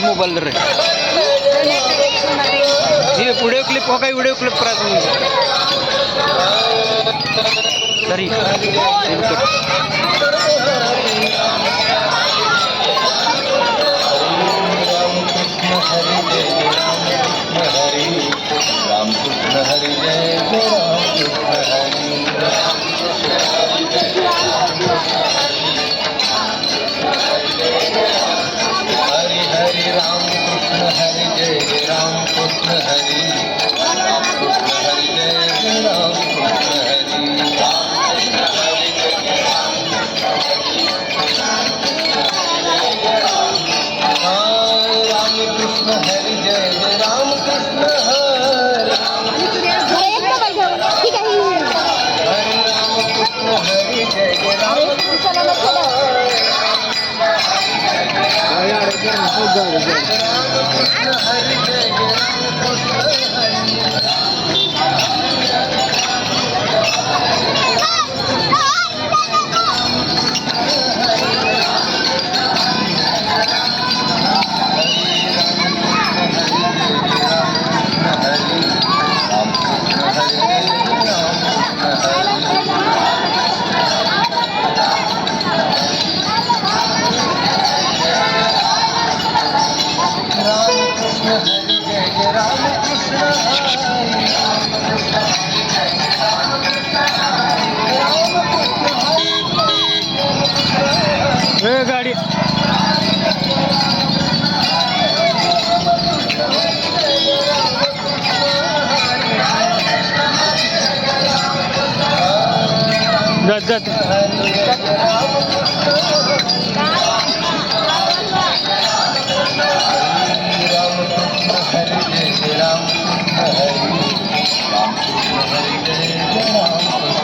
mobile रे हे video clip हो काय व्हिडिओ क्लिप करायचं तरी रामकृष्ण हरी जय हरि हरि रामकृष्ण हरि जय रामकृष्ण हरि रामकृष्ण हरि जय रामकृष्ण हरि रामकृष्ण हरि जय रामकृष्ण हरि हरि रामकृष्ण हरि जय रामकृष्ण हरि जय गाडी जात हरि जय रामकृष्ण हरि रामकृष्ण हरि जय रामकृष्ण